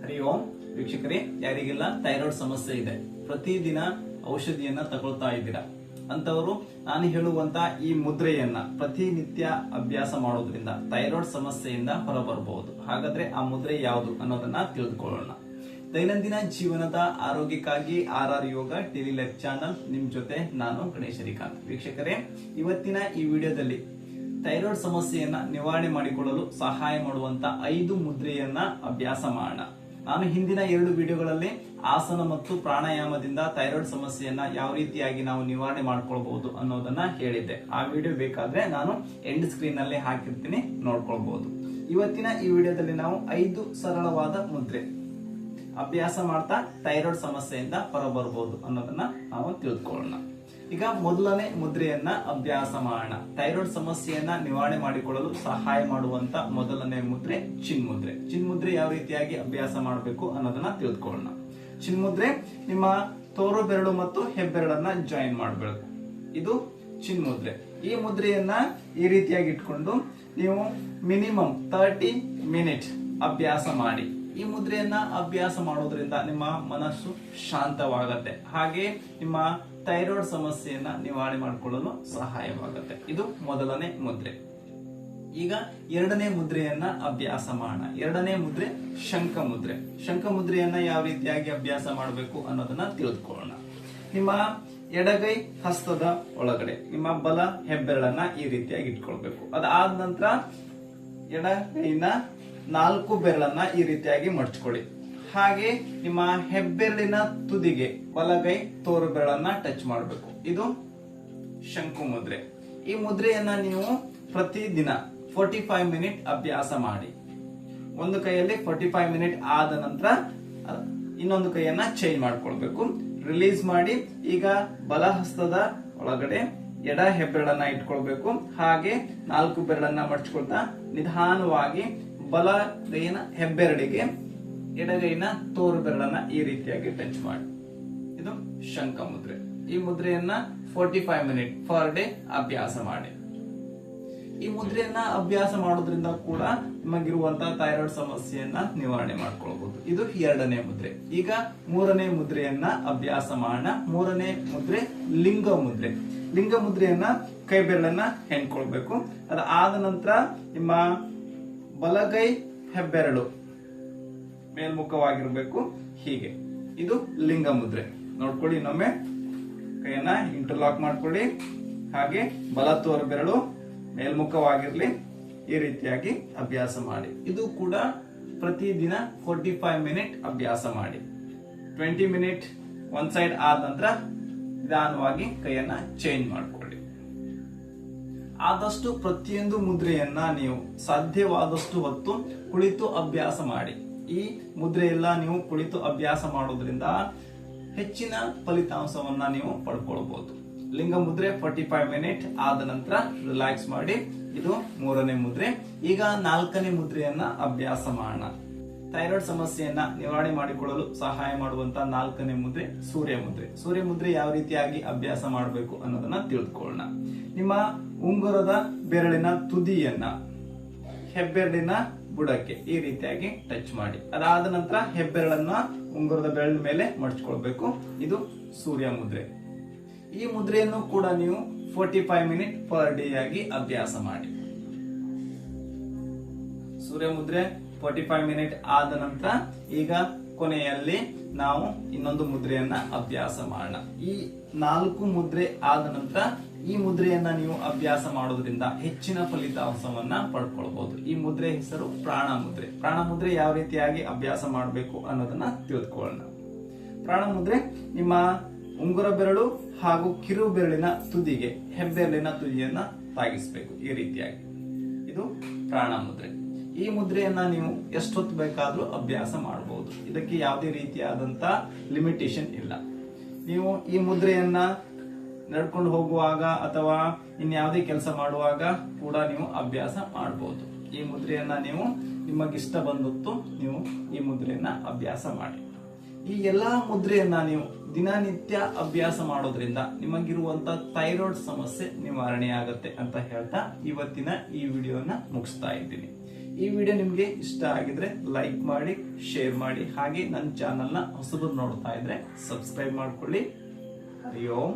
ಹರಿ ಓಂ ವೀಕ್ಷಕರೇ, ಯಾರಿಗೆಲ್ಲ ಥೈರಾಯ್ಡ್ ಸಮಸ್ಯೆ ಇದೆ, ಪ್ರತಿದಿನ ಔಷಧಿಯನ್ನ ತಗೊಳ್ತಾ ಇದ್ದೀರಾ ಅಂತವರು ನಾನು ಹೇಳುವಂತ ಈ ಮುದ್ರೆಯನ್ನ ಪ್ರತಿನಿತ್ಯ ಅಭ್ಯಾಸ ಮಾಡೋದ್ರಿಂದ ಥೈರಾಯ್ಡ್ ಸಮಸ್ಯೆಯಿಂದ ಹೊರಬರಬಹುದು. ಹಾಗಾದ್ರೆ ಆ ಮುದ್ರೆ ಯಾವುದು ಅನ್ನೋದನ್ನ ತಿಳಿದುಕೊಳ್ಳೋಣ. ದೈನಂದಿನ ಜೀವನದ ಆರೋಗ್ಯಕ್ಕಾಗಿ RR ಯೋಗ ಡೈಲಿ ಲೈಫ್ ಚಾನಲ್ ನಿಮ್ ಜೊತೆ ನಾನು ಗಣೇಶ್ ಶ್ರೀಕಾಂತ್. ವೀಕ್ಷಕರೇ, ಇವತ್ತಿನ ಈ ವಿಡಿಯೋದಲ್ಲಿ ಥೈರಾಯ್ಡ್ ಸಮಸ್ಯೆಯನ್ನ ನಿವಾರಣೆ ಮಾಡಿಕೊಳ್ಳಲು ಸಹಾಯ ಮಾಡುವಂತ 5 ಮುದ್ರೆಯನ್ನ ಅಭ್ಯಾಸ ಮಾಡೋಣ. ನಾನು ಹಿಂದಿನ 2 ವಿಡಿಯೋಗಳಲ್ಲಿ ಆಸನ ಮತ್ತು ಪ್ರಾಣಾಯಾಮದಿಂದ ಥೈರಾಯ್ಡ್ ಸಮಸ್ಯೆಯನ್ನ ಯಾವ ರೀತಿಯಾಗಿ ನಾವು ನಿವಾರಣೆ ಮಾಡ್ಕೊಳ್ಬಹುದು ಅನ್ನೋದನ್ನ ಹೇಳಿದ್ದೆ. ಆ ವಿಡಿಯೋ ಬೇಕಾದ್ರೆ ನಾನು ಎಂಡ್ ಸ್ಕ್ರೀನ್ ನಲ್ಲಿ ಹಾಕಿರ್ತೀನಿ, ನೋಡ್ಕೊಳ್ಬಹುದು. ಇವತ್ತಿನ ಈ ವಿಡಿಯೋದಲ್ಲಿ ನಾವು 5 ಸರಳವಾದ ಮುದ್ರೆ ಅಭ್ಯಾಸ ಮಾಡ್ತಾ ಥೈರಾಯ್ಡ್ ಸಮಸ್ಯೆಯಿಂದ ಹೊರಬರಬಹುದು ಅನ್ನೋದನ್ನ ನಾವು ತಿಳಿದುಕೊಳ್ಳೋಣ. ಈಗ ಮೊದಲನೇ ಮುದ್ರೆಯನ್ನ ಅಭ್ಯಾಸ ಮಾಡೋಣ. ಥೈರಾಯ್ಡ್ ಸಮಸ್ಯೆಯನ್ನ ನಿವಾರಣೆ ಮಾಡಿಕೊಳ್ಳಲು ಸಹಾಯ ಮಾಡುವಂತ ಮೊದಲನೇ ಮುದ್ರೆ ಚಿನ್ಮುದ್ರೆ. ಚಿನ್ಮುದ್ರೆ ಯಾವ ರೀತಿಯಾಗಿ ಅಭ್ಯಾಸ ಮಾಡಬೇಕು ಅನ್ನೋದನ್ನ ತಿಳಿದುಕೊಳ್ಳೋಣ. ಚಿನ್ಮುದ್ರೆ ನಿಮ್ಮ ತೋರು ಬೆರಳು ಮತ್ತು ಹೆಬ್ಬೆರಳನ್ನ ಜಾಯಿನ್ ಮಾಡಬೇಕು. ಇದು ಚಿನ್ಮುದ್ರೆ. ಈ ಮುದ್ರೆಯನ್ನ ಈ ರೀತಿಯಾಗಿ ಇಟ್ಕೊಂಡು ನೀವು ಮಿನಿಮಮ್ 30 ಮಿನಿಟ್ ಅಭ್ಯಾಸ ಮಾಡಿ. ಈ ಮುದ್ರೆಯನ್ನ ಅಭ್ಯಾಸ ಮಾಡೋದ್ರಿಂದ ನಿಮ್ಮ ಮನಸ್ಸು ಶಾಂತವಾಗತ್ತೆ, ಹಾಗೆ ನಿಮ್ಮ ಥೈರಾಯ್ಡ್ ಸಮಸ್ಯೆಯನ್ನ ನಿವಾರಣೆ ಮಾಡಿಕೊಳ್ಳಲು ಸಹಾಯವಾಗುತ್ತೆ. ಇದು ಮೊದಲನೇ ಮುದ್ರೆ. ಈಗ ಎರಡನೇ ಮುದ್ರೆಯನ್ನ ಅಭ್ಯಾಸ ಮಾಡೋಣ. ಎರಡನೇ ಮುದ್ರೆ ಶಂಖ ಮುದ್ರೆ. ಶಂಖ ಮುದ್ರೆಯನ್ನ ಯಾವ ರೀತಿಯಾಗಿ ಅಭ್ಯಾಸ ಮಾಡಬೇಕು ಅನ್ನೋದನ್ನ ತಿಳಿದುಕೊಳ್ಳೋಣ. ನಿಮ್ಮ ಎಡಗೈ ಹಸ್ತದ ಒಳಗಡೆ ನಿಮ್ಮ ಬಲ ಹೆಬ್ಬೆರಳನ್ನ ಈ ರೀತಿಯಾಗಿ ಇಟ್ಕೊಳ್ಬೇಕು. ಅದಾದ ನಂತರ ಎಡಗೈನ 4 ಬೆರಳನ್ನ ಈ ರೀತಿಯಾಗಿ ಮಡ್ಚ್ಕೊಳ್ಳಿ. ಹಾಗೆ ನಿಮ್ಮ ಹೆಬ್ಬೆರಳಿನ ತುದಿಗೆ ಬಲಗೈ ತೋರು ಬೆರಳನ್ನ ಟಚ್ ಮಾಡಬೇಕು. ಇದು ಶಂಕು ಮುದ್ರೆ. ಈ ಮುದ್ರೆಯನ್ನ ನೀವು ಪ್ರತಿದಿನ 45 ಮಿನಿಟ್ ಅಭ್ಯಾಸ ಮಾಡಿ. ಒಂದು ಕೈಯಲ್ಲಿ 45 ಮಿನಿಟ್ ಆದ ನಂತರ ಇನ್ನೊಂದು ಕೈಯನ್ನ ಚೇಂಜ್ ಮಾಡ್ಕೊಳ್ಬೇಕು. ರಿಲೀಸ್ ಮಾಡಿ ಈಗ ಬಲ ಹಸ್ತದ ಒಳಗಡೆ ಎಡ ಹೆಬ್ಬೆರಳನ್ನ ಇಟ್ಕೊಳ್ಬೇಕು. ಹಾಗೆ 4 ಬೆರಳನ್ನ ಮಡ್ಚ್ಕೊಳ್ತಾ ನಿಧಾನವಾಗಿ ಬಲಗೈನ ಹೆಬ್ಬೆರಳಿಗೆ ಎಡಗೈನ ತೋರು ಬೆರಳನ್ನ ಈ ರೀತಿಯಾಗಿ ಟಚ್ ಮಾಡಿ. ಇದು ಶಂಖ ಮುದ್ರೆ. ಈ ಮುದ್ರೆಯನ್ನ 45 ಮಿನಿಟ್ ಪರ್ ಡೇ ಅಭ್ಯಾಸ ಮಾಡಿ. ಈ ಮುದ್ರೆಯನ್ನ ಅಭ್ಯಾಸ ಮಾಡೋದ್ರಿಂದ ಕೂಡ ನಿಮಗಿರುವಂತಹ ಥೈರಾಯ್ಡ್ ಸಮಸ್ಯೆಯನ್ನ ನಿವಾರಣೆ ಮಾಡ್ಕೊಳ್ಬಹುದು. ಇದು ಎರಡನೇ ಮುದ್ರೆ. ಈಗ ಮೂರನೇ ಮುದ್ರೆಯನ್ನ ಅಭ್ಯಾಸ ಮಾಡೋಣ. ಮೂರನೇ ಮುದ್ರೆ ಲಿಂಗ ಮುದ್ರೆ. ಲಿಂಗ ಮುದ್ರೆಯನ್ನ ಕೈ ಬೆರಳನ್ನ ಹೆಣ್ಕೊಳ್ಬೇಕು. ಅದಾದ ನಂತರ ನಿಮ್ಮ ಬಲಗೈ ಹೆಬ್ಬೆರಳು ಮೇಲ್ಮುಖವಾಗಿರ್ಬೇಕು. ಹೀಗೆ ಇದು ಲಿಂಗ ಮುದ್ರೆ. ನೋಡ್ಕೊಳ್ಳಿ, ಇನ್ನೊಮ್ಮೆ ಕೈಯನ್ನ ಇಂಟರ್ಲಾಕ್ ಮಾಡ್ಕೊಳ್ಳಿ. ಹಾಗೆ ಬಲ ತೋರು ಬೆರಳು ಮೇಲ್ಮುಖವಾಗಿರ್ಲಿ. ಈ ರೀತಿಯಾಗಿ ಅಭ್ಯಾಸ ಮಾಡಿ. ಇದು ಕೂಡ ಪ್ರತಿದಿನ 45 ಮಿನಿಟ್ ಅಭ್ಯಾಸ ಮಾಡಿ. 20 ಮಿನಿಟ್ ಒಂದ್ ಸೈಡ್ ಆದ ನಂತರ ನಿಧಾನವಾಗಿ ಕೈಯನ್ನ ಚೇಂಜ್ ಮಾಡ್ಕೊಳ್ಳಿ. ಆದಷ್ಟು ಪ್ರತಿಯೊಂದು ಮುದ್ರೆಯನ್ನ ನೀವು ಸಾಧ್ಯವಾದಷ್ಟು ಹೊತ್ತು ಕುಳಿತು ಅಭ್ಯಾಸ ಮಾಡಿ. ಈ ಮುದ್ರೆ ಎಲ್ಲ ನೀವು ಕುಳಿತು ಅಭ್ಯಾಸ ಮಾಡೋದ್ರಿಂದ ಹೆಚ್ಚಿನ ಫಲಿತಾಂಶವನ್ನ ನೀವು ಪಡ್ಕೊಳ್ಬಹುದು. ಲಿಂಗ ಮುದ್ರೆ 45 ಮಿನಿಟ್ ಆದ ನಂತರ ರಿಲ್ಯಾಕ್ಸ್ ಮಾಡಿ. ಇದು ಮೂರನೇ ಮುದ್ರೆ. ಈಗ ನಾಲ್ಕನೇ ಮುದ್ರೆಯನ್ನ ಅಭ್ಯಾಸ ಮಾಡೋಣ. ಥೈರಾಯ್ಡ್ ಸಮಸ್ಯೆಯನ್ನ ನಿವಾರಣೆ ಮಾಡಿಕೊಳ್ಳಲು ಸಹಾಯ ಮಾಡುವಂತ ನಾಲ್ಕನೇ ಮುದ್ರೆ ಸೂರ್ಯ ಮುದ್ರೆ. ಸೂರ್ಯ ಮುದ್ರೆ ಯಾವ ರೀತಿಯಾಗಿ ಅಭ್ಯಾಸ ಮಾಡಬೇಕು ಅನ್ನೋದನ್ನ ತಿಳಿದುಕೊಳ್ಳೋಣ. ನಿಮ್ಮ ಉಂಗುರದ ಬೆರಳಿನ ತುದಿಯನ್ನ ಹೆಬ್ಬೆರಳಿನ ಬುಡಕ್ಕೆ ಈ ರೀತಿಯಾಗಿ ಟಚ್ ಮಾಡಿ. ಅದಾದ ನಂತರ ಹೆಬ್ಬೆರಳನ್ನ ಉಂಗುರದ ಬೆರಳಿನ ಮೇಲೆ ಮಡಚ್ಕೊಳ್ಬೇಕು. ಇದು ಸೂರ್ಯ ಮುದ್ರೆ. ಈ ಮುದ್ರೆಯನ್ನು ಕೂಡ ನೀವು 45 ಮಿನಿಟ್ ಪರ್ ಡೇ ಆಗಿ ಅಭ್ಯಾಸ ಮಾಡಿ. ಸೂರ್ಯ ಮುದ್ರೆ 45 ಮಿನಿಟ್ ಆದ ನಂತರ ಈಗ ಕೊನೆಯಲ್ಲಿ ನಾವು ಇನ್ನೊಂದು ಮುದ್ರೆಯನ್ನ ಅಭ್ಯಾಸ ಮಾಡೋಣ. ಈ 4 ಮುದ್ರೆ ಆದ ನಂತರ ಈ ಮುದ್ರೆಯನ್ನ ನೀವು ಅಭ್ಯಾಸ ಮಾಡೋದ್ರಿಂದ ಹೆಚ್ಚಿನ ಫಲಿತಾಂಶವನ್ನ ಪಡ್ಕೊಳ್ಬಹುದು. ಈ ಮುದ್ರೆ ಹೆಸರು ಪ್ರಾಣ ಮುದ್ರೆ. ಪ್ರಾಣ ಮುದ್ರೆ ಯಾವ ರೀತಿಯಾಗಿ ಅಭ್ಯಾಸ ಮಾಡಬೇಕು ಅನ್ನೋದನ್ನ ತಿಳಿದುಕೊಳ್ಳೋಣ. ಪ್ರಾಣ ಮುದ್ರೆ ನಿಮ್ಮ ಉಂಗುರ ಬೆರಳು ಹಾಗೂ ಕಿರು ಬೆರಳಿನ ತುದಿಗೆ ಹೆಬ್ಬೆರಳಿನ ತುದಿಯನ್ನ ತಾಗಿಸಬೇಕು. ಈ ರೀತಿಯಾಗಿ ಇದು ಪ್ರಾಣ ಮುದ್ರೆ. ಈ ಮುದ್ರೆಯನ್ನ ನೀವು ಎಷ್ಟೊತ್ತು ಬೇಕಾದ್ರೂ ಅಭ್ಯಾಸ ಮಾಡಬಹುದು. ಇದಕ್ಕೆ ಯಾವುದೇ ರೀತಿಯಾದಂತ ಲಿಮಿಟೇಷನ್ ಇಲ್ಲ. ನೀವು ಈ ಮುದ್ರೆಯನ್ನ ನಡ್ಕೊಂಡು ಹೋಗುವಾಗ ಅಥವಾ ಇನ್ಯಾವುದೇ ಕೆಲಸ ಮಾಡುವಾಗ ಕೂಡ ನೀವು ಅಭ್ಯಾಸ ಮಾಡಬಹುದು. ಈ ಮುದ್ರೆಯನ್ನ ನೀವು ನಿಮಗಿಷ್ಟ ಬಂದೊತ್ತು ನೀವು ಈ ಮುದ್ರೆಯನ್ನ ಅಭ್ಯಾಸ ಮಾಡಿ. ಈ ಎಲ್ಲಾ ಮುದ್ರೆಯನ್ನ ನೀವು ದಿನನಿತ್ಯ ಅಭ್ಯಾಸ ಮಾಡೋದ್ರಿಂದ ನಿಮಗಿರುವಂತ ಥೈರಾಯ್ಡ್ ಸಮಸ್ಯೆ ನಿವಾರಣೆ ಆಗುತ್ತೆ ಅಂತ ಹೇಳ್ತಾ ಇವತ್ತಿನ ಈ ವಿಡಿಯೋನ ಮುಗಿಸ್ತಾ ಇದ್ದೀನಿ. ಈ ವಿಡಿಯೋ ನಿಮ್ಗೆ ಇಷ್ಟ ಆಗಿದ್ರೆ ಲೈಕ್ ಮಾಡಿ, ಶೇರ್ ಮಾಡಿ, ಹಾಗೆ ನನ್ನ ಚಾನೆಲ್ನ ಹೊಸಬರು ನೋಡ್ತಾ ಇದ್ರೆ ಸಬ್ಸ್ಕ್ರೈಬ್ ಮಾಡ್ಕೊಳ್ಳಿ. ಹರಿ ಓಂ.